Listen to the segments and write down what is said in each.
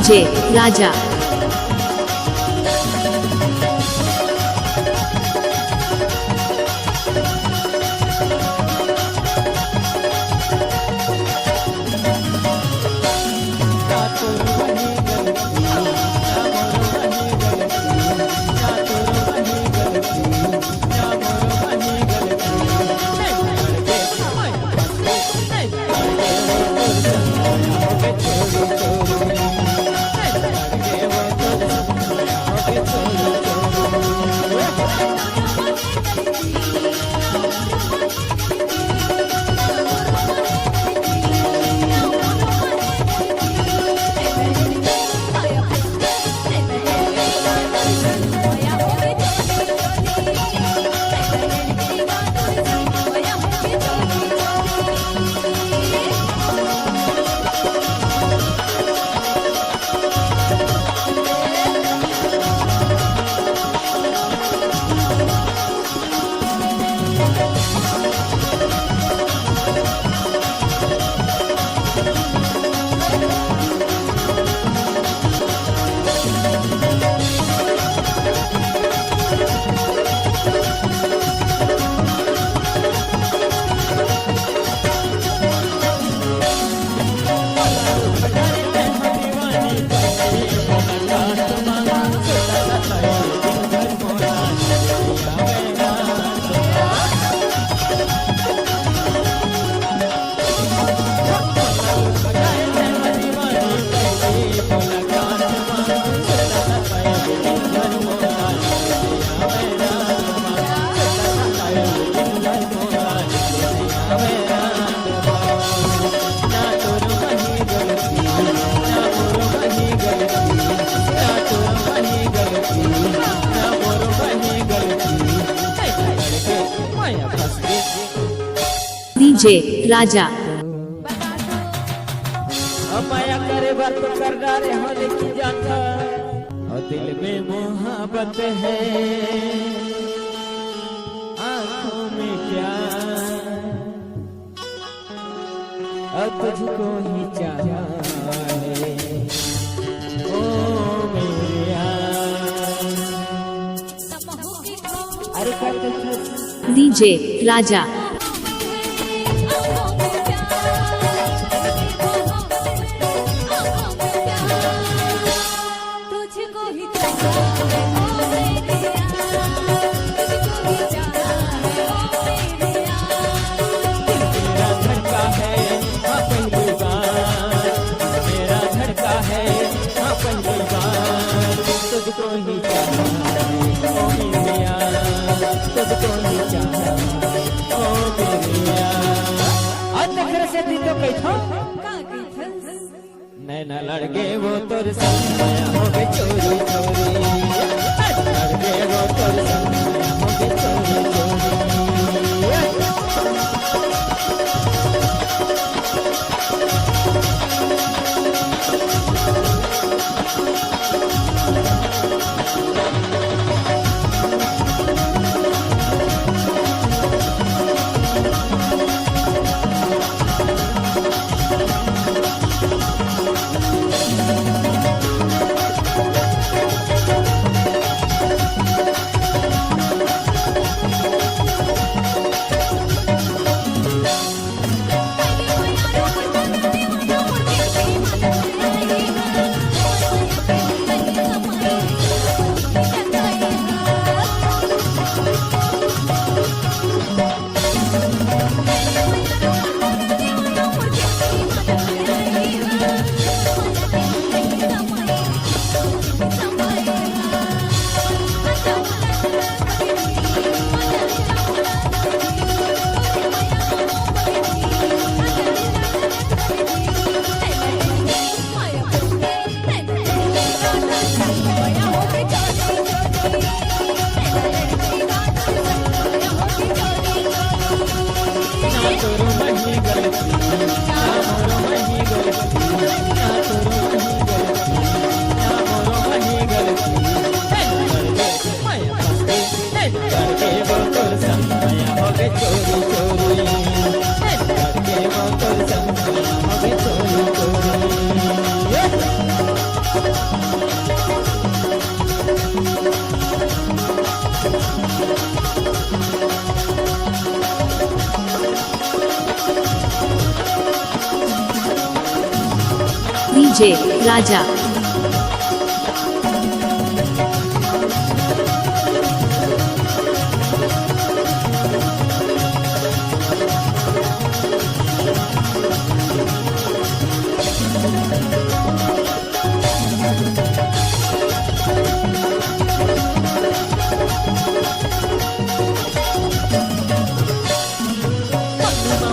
DJ राजा। DJ राजा। माया करे बात कर डारे होने की जाता और दिल में मोहब्बत है, आंखों में प्यार और तुझको ही चाहा है ओ मेरे यार। अरे डीजे राजा। नैना लड़के वो तोर संग हो गए चोरी चोरी, लड़के वो तोर संग हो गए चोरी चोरी। डीजे राजा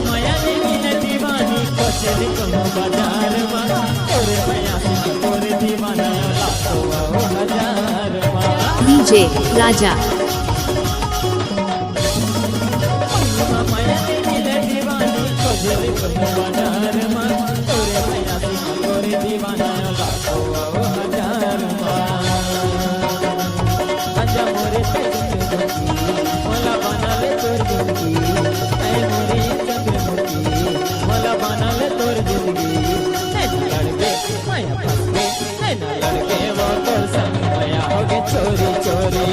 माया मिल दीवानी खोचल कम बाजार मा तोरे माया से तोरे दीवाना लाखों हजार मा डीजे राजा माया मिल दीवानी खोचल कम बाजार मा तोरे माया से तोरे दीवाना लाखों हजार मा आजा मोरे मला बनाले तोर जिंदगी ऐ मोरे चंद्रमुखी मला बनाले तोर जिंदगी नैना लड़के माया फंस गए नैना लड़के वो तोर संग माया हो गए चोरी चोरी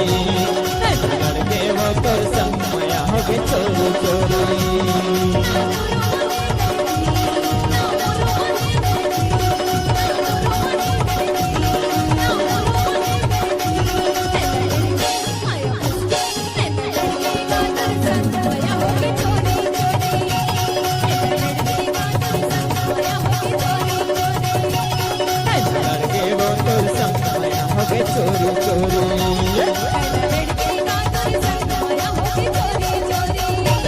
नैना लड़के वो तोर संग माया हो गए चोरी चोरी लड़के वो तोर संग माया हो गए चोरी चोरी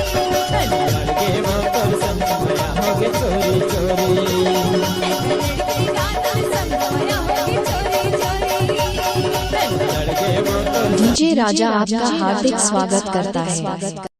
लड़के वो तोर संग माया हो गए चोरी चोरी लड़के वो तोर डीजे राजा आपका हार्दिक स्वागत करता है।